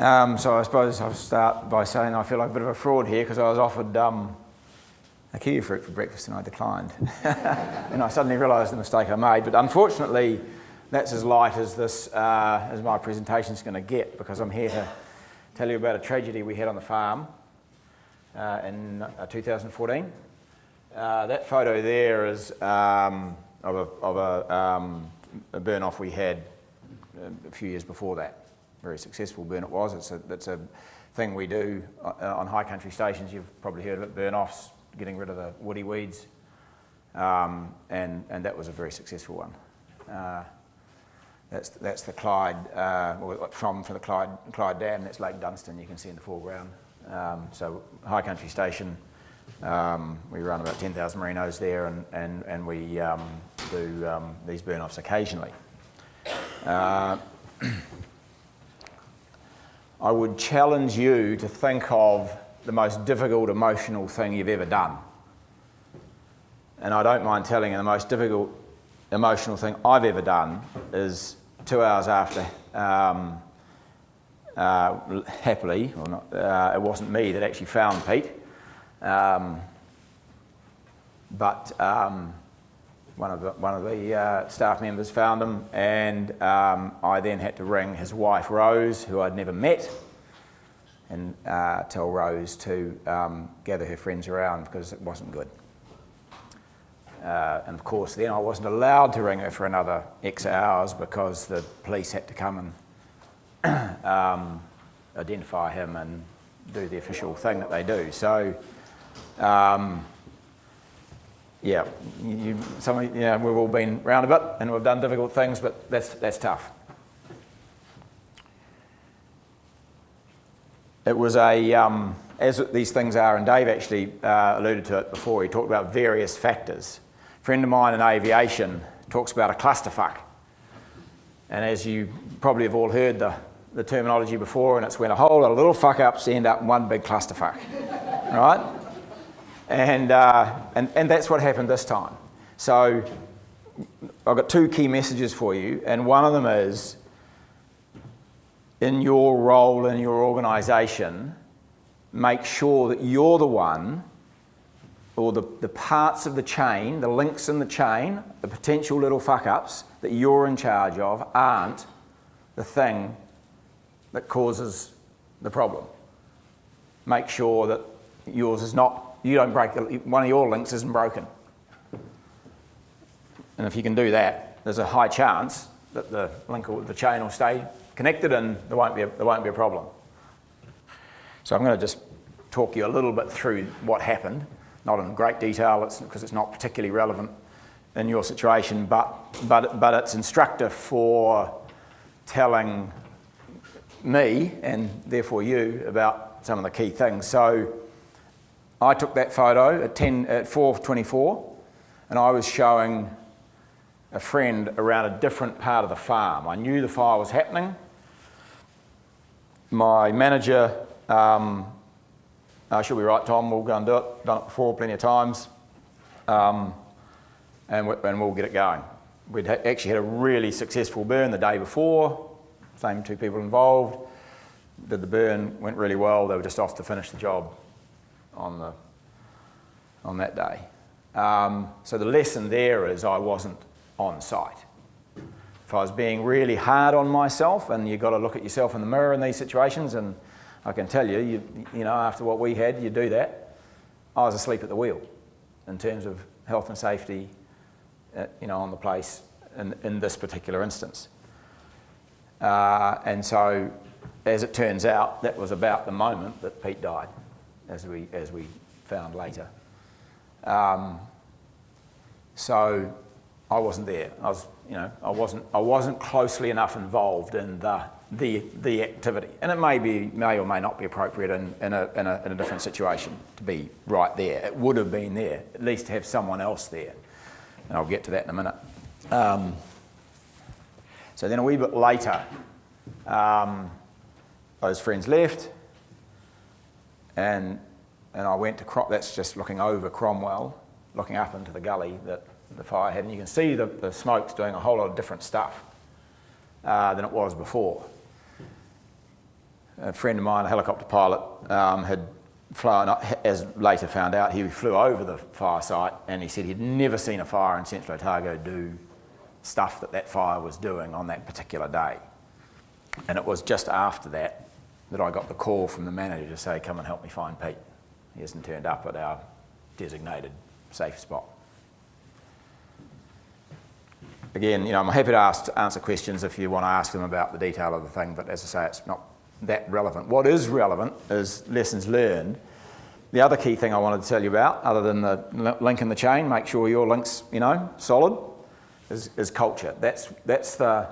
So I suppose I'll start by saying I feel like a bit of a fraud here because I was offered a kiwi fruit for breakfast and I declined. And I suddenly realised the mistake I made. But unfortunately, that's as light as this, as my presentation's going to get, because I'm here to tell you about a tragedy we had on the farm in 2014. That photo there is of a burn-off we had a few years before that. Very successful burn it was. It's a thing we do on high country stations. You've probably heard of it, burn-offs, getting rid of the woody weeds, and that was a very successful one. That's the Clyde, from the Clyde Dam. That's Lake Dunstan. You can see in the foreground. So high country station. We run about 10,000 merinos there, and we do these burn-offs occasionally. I would challenge you to think of the most difficult emotional thing you've ever done. And I don't mind telling you the most difficult emotional thing I've ever done is 2 hours after, happily, or not, it wasn't me that actually found Pete, but one of the staff members found him, and I then had to ring his wife Rose, who I'd never met, and tell Rose to gather her friends around because it wasn't good. And of course then I wasn't allowed to ring her for another X hours because the police had to come and identify him and do the official thing that they do. So yeah, we've all been round a bit and we've done difficult things, but that's tough. It was as these things are, and Dave actually alluded to it before, he talked about various factors. A friend of mine in aviation talks about a clusterfuck. And as you probably have all heard the terminology before, and it's when a whole lot of little fuck-ups end up in one big clusterfuck, right? And that's what happened this time. So I've got two key messages for you, and one of them is, in your role in your organisation, make sure that you're the one, or the parts of the chain, the links in the chain, the potential little fuck-ups that you're in charge of aren't the thing that causes the problem. Make sure that yours is not, you don't break, one of your links isn't broken. And if you can do that, there's a high chance that the link or the chain will stay connected and there won't be a problem. So I'm going to just talk you a little bit through what happened, not in great detail, because it's not particularly relevant in your situation, but it's instructive for telling me and therefore you about some of the key things. So I took that photo at 4:24, and I was showing a friend around a different part of the farm. I knew the fire was happening. My manager, she'll be right, Tom, we'll go and do it. Done it before plenty of times, and we'll get it going. We'd actually had a really successful burn the day before. Same two people involved. Did the burn, went really well. They were just off to finish the job on that day. So the lesson there is I wasn't on site. If I was being really hard on myself, and you've got to look at yourself in the mirror in these situations, and I can tell you, you know, after what we had, you do that. I was asleep at the wheel in terms of health and safety, on the place in this particular instance. And so, as it turns out, that was about the moment that Pete died, as we found later. So I wasn't there. I wasn't closely enough involved in the activity, and it may or may not be appropriate in a different situation to be right there. It would have been there, at least to have someone else there, and I'll get to that in a minute. So then a wee bit later, those friends left, and I went to that's just looking over Cromwell, looking up into the gully that the fire had, and you can see the smoke's doing a whole lot of different stuff than it was before. a friend of mine, a helicopter pilot, had flown, as later found out, he flew over the fire site and he said he'd never seen a fire in Central Otago do stuff that fire was doing on that particular day. And it was just after that I got the call from the manager to say, come and help me find Pete. He hasn't turned up at our designated safe spot. Again, I'm happy to answer questions if you want to ask them about the detail of the thing, but as I say, it's not that relevant. What is relevant is lessons learned. The other key thing I wanted to tell you about, other than the link in the chain, make sure your link's, solid, is culture. That's the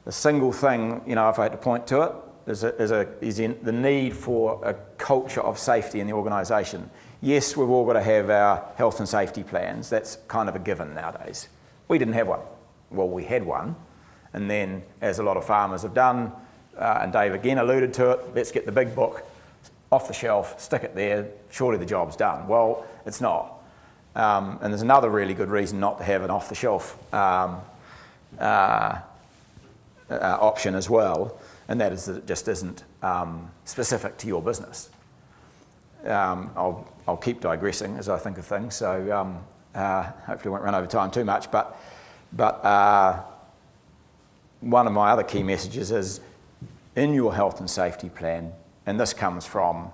single thing, if I had to point to it, is in the need for a culture of safety in the organisation. Yes, we've all got to have our health and safety plans. That's kind of a given nowadays. We didn't have one. Well, we had one, and then, as a lot of farmers have done, and Dave again alluded to it, let's get the big book off the shelf, stick it there, surely the job's done. Well, it's not. And there's another really good reason not to have an off-the-shelf option as well, and that is that it just isn't specific to your business. I'll keep digressing as I think of things, so hopefully I won't run over time too much, but one of my other key messages is in your health and safety plan, and this comes from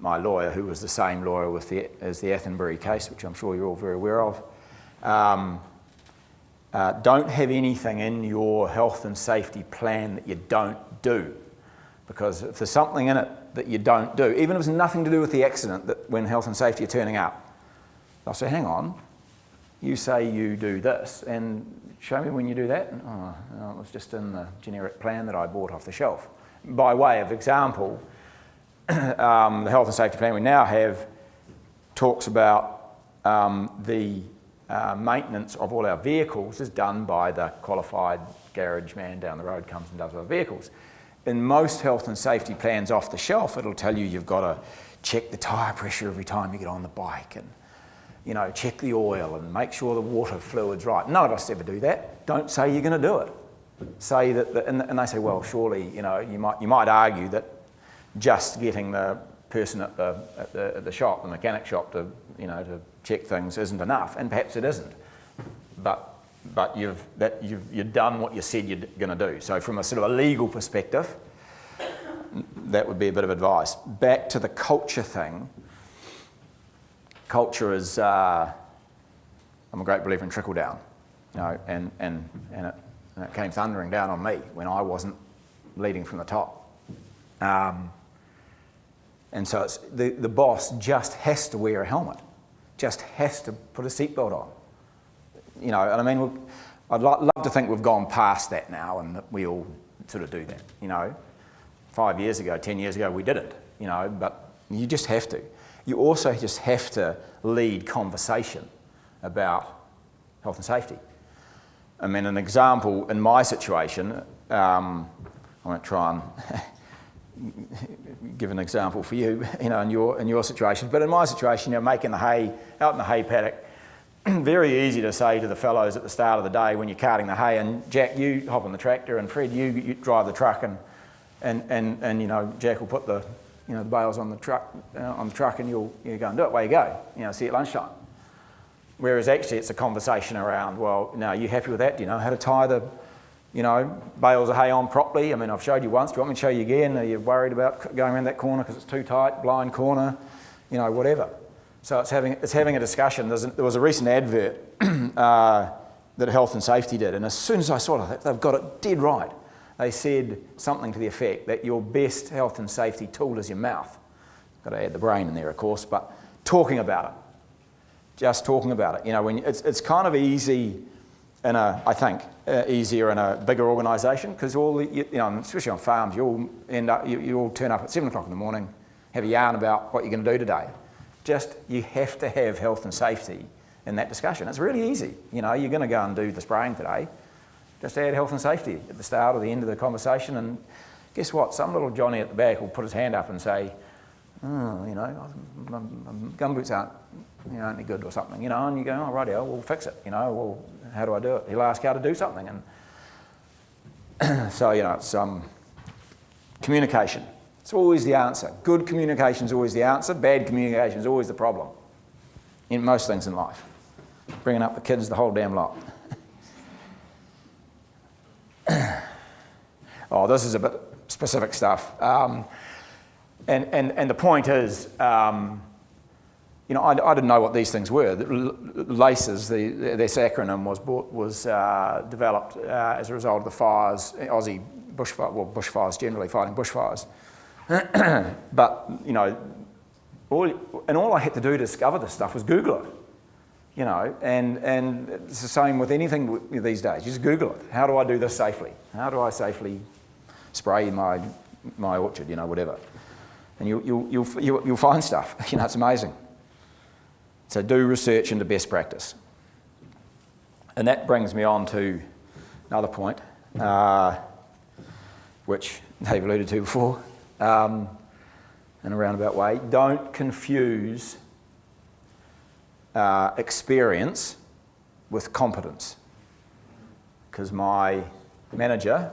my lawyer, who was the same lawyer as the Athenbury case, which I'm sure you're all very aware of. Don't have anything in your health and safety plan that you don't do, because if there's something in it that you don't do, even if it's nothing to do with the accident, that when health and safety are turning up, they'll say, hang on, you say you do this, and show me when you do that. And, no, it was just in the generic plan that I bought off the shelf. By way of example, the health and safety plan we now have talks about the maintenance of all our vehicles is done by the qualified garage man down the road, comes and does our vehicles. In most health and safety plans off the shelf, it'll tell you you've got to check the tyre pressure every time you get on the bike, and check the oil and make sure the water fluid's right. None of us ever do that. Don't say you're going to do it. Say that, and they say, well, surely, you might argue that just getting the person at the shop, the mechanic shop, to check things isn't enough, and perhaps it isn't. But you've done what you said you're going to do. So from a sort of a legal perspective, that would be a bit of advice. Back to the culture thing. Culture is, I'm a great believer in trickle down, and it came thundering down on me when I wasn't leading from the top. And so it's the boss just has to wear a helmet, just has to put a seatbelt on. And I mean, I'd love to think we've gone past that now and that we all sort of do that. 5 years ago, 10 years ago, we didn't, but you just have to. You also just have to lead conversation about health and safety. I mean, an example in my situation, I won't try and give an example for you, in your situation, but in my situation, making the hay, out in the hay paddock, very easy to say to the fellows at the start of the day when you're carting the hay, and Jack, you hop on the tractor, and Fred, you drive the truck, and Jack will put the the bales on the truck, and you'll go and do it. Away you go. See you at lunchtime. Whereas actually, it's a conversation around, well, now, are you happy with that? Do you know how to tie the, bales of hay on properly? I mean, I've showed you once. Do you want me to show you again? Are you worried about going around that corner because it's too tight, blind corner, whatever? So it's having a discussion. There was a recent advert that Health and Safety did, and as soon as I saw it, they've got it dead right. They said something to the effect that your best health and safety tool is your mouth. Got to add the brain in there, of course, but talking about it, just talking about it. When it's kind of easy easier in a bigger organisation, because especially on farms, you all turn up at 7 o'clock in the morning, have a yarn about what you're going to do today. You have to have health and safety in that discussion. It's really easy. You're going to go and do the spraying today. Just add health and safety at the start or the end of the conversation, and guess what? Some little Johnny at the back will put his hand up and say, my gumboots aren't any good or something, and you go, oh, rightio, we'll fix it, well, how do I do it? He'll ask how to do something, and so, it's Communication. It's always the answer. Good communication is always the answer. Bad communication is always the problem in most things in life. Bringing up the kids, the whole damn lot. Oh, this is a bit specific stuff. And the point is, you know, I didn't know what these things were. The LACES, this acronym was developed as a result of the fires, Aussie bushfire, well, bushfires generally, fighting bushfires. But, you know, all I had to do to discover this stuff was Google it. You know, and it's the same with anything these days. You just Google it. How do I do this safely? How do I safely spray my orchard? You know, whatever. And you'll find stuff. You know, it's amazing. So do research into best practice. And that brings me on to another point, which Dave alluded to before, in a roundabout way. Don't confuse experience with competence. Because my manager,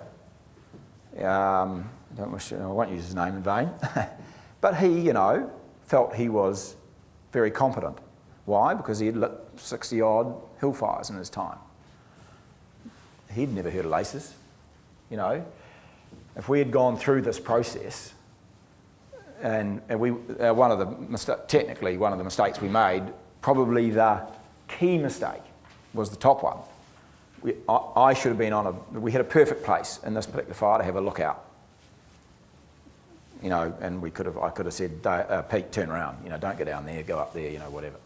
I won't use his name in vain, but he, you know, felt he was very competent. Why? Because he had lit 60-odd hill fires in his time. He'd never heard of LACES. You know, if we had gone through this process, and we technically one of the mistakes we made, probably the key mistake, was the top one. I should have been we had a perfect place in this particular fire to have a lookout. You know, and I could have said, Pete, turn around. You know, don't go down there, go up there. You know, whatever.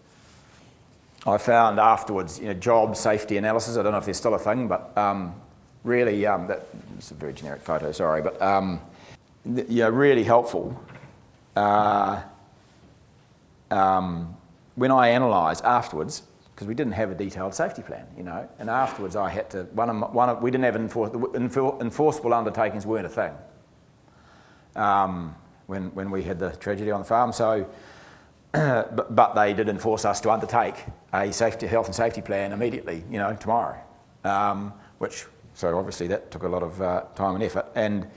I found afterwards, you know, job safety analysis. I don't know if there's still a thing, but really, it's a very generic photo. Sorry, but yeah, really helpful. When I analysed afterwards, because we didn't have a detailed safety plan, you know, and afterwards I had to we didn't have enforceable undertakings weren't a thing when we had the tragedy on the farm. So, but they did enforce us to undertake a health and safety plan immediately, you know, tomorrow. So obviously that took a lot of time and effort. And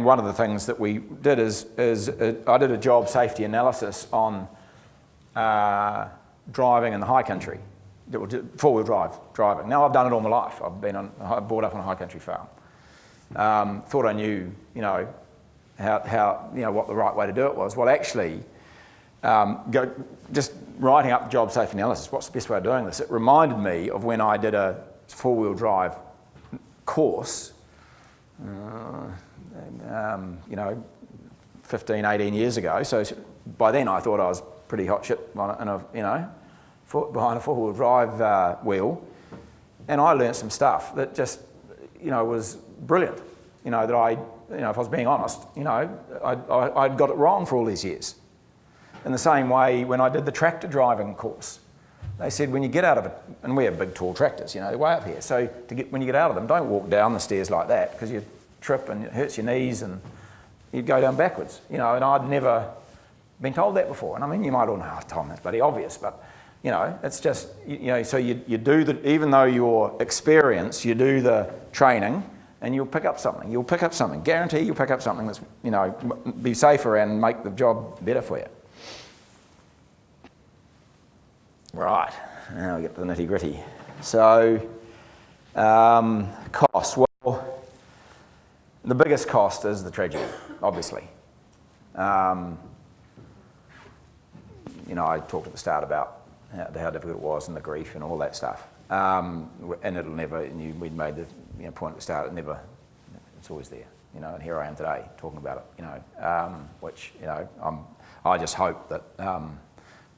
one of the things that we did is I did a job safety analysis on driving in the high country, four-wheel driving. Now I've done it all my life. I've brought up on a high country farm. Thought I knew, you know, how you know what the right way to do it was. Well, actually, just writing up the job safety analysis. What's the best way of doing this? It reminded me of when I did a four-wheel drive course. You know, 15, 18 years ago. So by then I thought I was pretty hot shit behind a four-wheel drive wheel, and I learnt some stuff that just, you know, was brilliant. You know, that if I was being honest, you know, I'd got it wrong for all these years. In the same way, when I did the tractor driving course, they said when you get out of it, and we have big tall tractors, you know, they're way up here. So when you get out of them, don't walk down the stairs like that, because you trip and it hurts your knees and you'd go down backwards, you know. And I'd never been told that before. And I mean, you might all know, Tom, that's bloody obvious, but you know, it's just, you know, so you do even though you're experienced, you do the training and you'll pick up something. You'll pick up something. Guarantee you'll pick up something that's, you know, be safer and make the job better for you. Right, now we get to the nitty gritty. So, costs. Well, the biggest cost is the tragedy, obviously. You know, I talked at the start about how difficult it was and the grief and all that stuff. And it'll never, we'd made the point at the start, it's always there, you know, and here I am today talking about it, you know, which, you know, I just hope that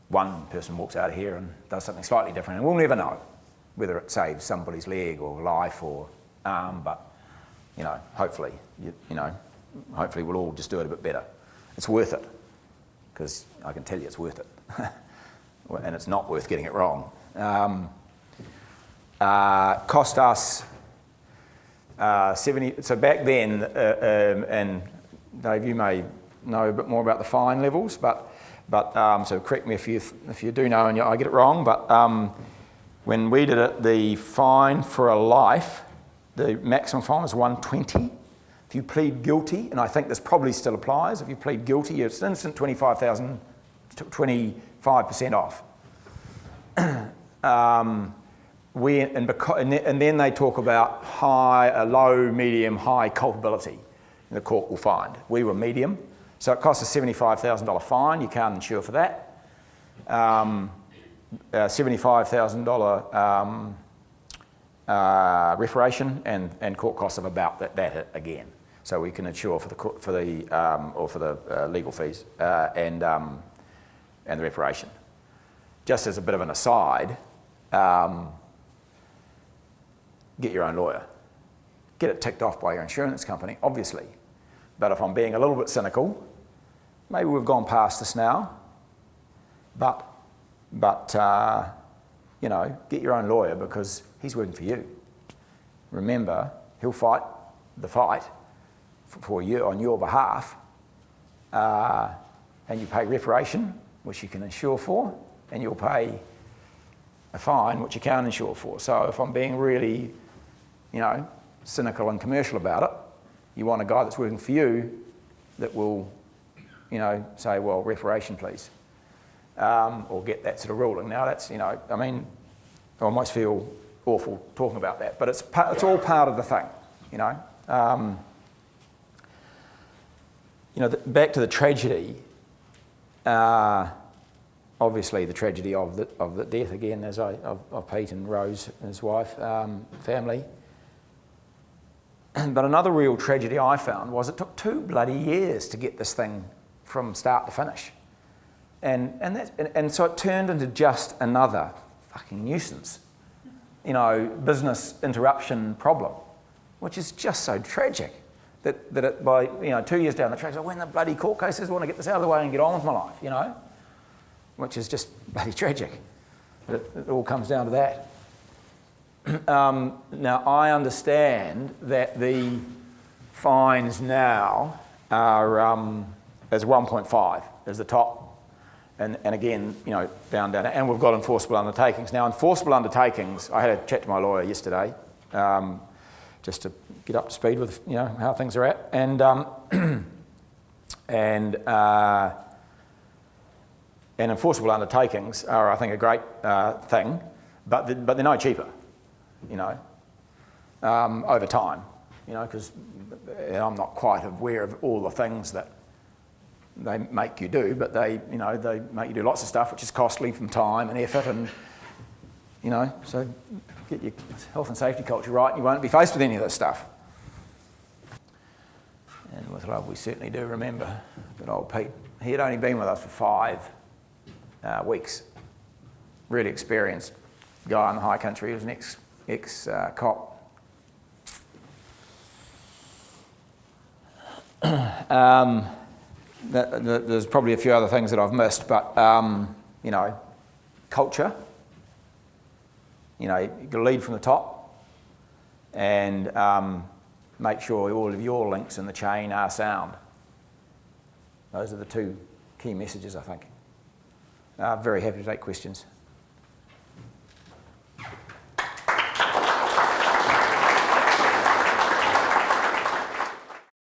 one person walks out of here and does something slightly different, and we'll never know whether it saves somebody's leg or life or arm, but, you know, hopefully we'll all just do it a bit better. It's worth it, because I can tell you it's worth it. And it's not worth getting it wrong. Cost us 70, so back then, and Dave, you may know a bit more about the fine levels, but so correct me if you do know and I get it wrong, but when we did it, the fine for a life, the maximum fine was 120. If If you plead guilty, and I think this probably still applies, if you plead guilty, it's instant 25% off. And then they talk about low, medium, high culpability. The court will find. We were medium, so it costs a $75,000 fine. You can't insure for that. $75,000 reparation and court costs of about that again. So we can insure for the legal fees and the reparation. Just as a bit of an aside, get your own lawyer. Get it ticked off by your insurance company, obviously. But if I'm being a little bit cynical, maybe we've gone past this now, but you know, get your own lawyer because he's working for you. Remember, he'll fight the fight for you on your behalf, and you pay reparation, which you can insure for, and you'll pay a fine, which you can't insure for. So if I'm being really, you know, cynical and commercial about it, you want a guy that's working for you that will, you know, say, well, reparation, please, or get that sort of ruling. Now that's, you know, I mean, I almost feel awful talking about that, but it's all part of the thing, you know. You know, back to the tragedy. Obviously, the tragedy of the death again, of Pete and Rose and his wife, family. But another real tragedy I found was it took 2 bloody years to get this thing from start to finish, and so it turned into just another fucking nuisance, you know, business interruption problem, which is just so tragic. That it, by, you know, 2 years down the track, so when the bloody court cases, want to get this out of the way and get on with my life, you know, which is just bloody tragic. But it all comes down to that. Now, I understand that the fines now are as 1.5 as the top, and again, you know, down, and we've got enforceable undertakings. Now, enforceable undertakings, I had a chat to my lawyer yesterday, just to get up to speed with, you know, how things are at, and enforceable undertakings are, I think, a great thing, but they're no cheaper, you know, over time, you know, because I'm not quite aware of all the things that they make you do, but they make you do lots of stuff which is costly from time and effort, and, you know, so get your health and safety culture right and you won't be faced with any of this stuff. And with love, we certainly do remember that old Pete. He had only been with us for 5 weeks. Really experienced guy in the high country. He was an ex-cop. There's probably a few other things that I've missed, but, you know, culture. You know, you got to lead from the top and make sure all of your links in the chain are sound. Those are the 2 key messages, I think. Very happy to take questions.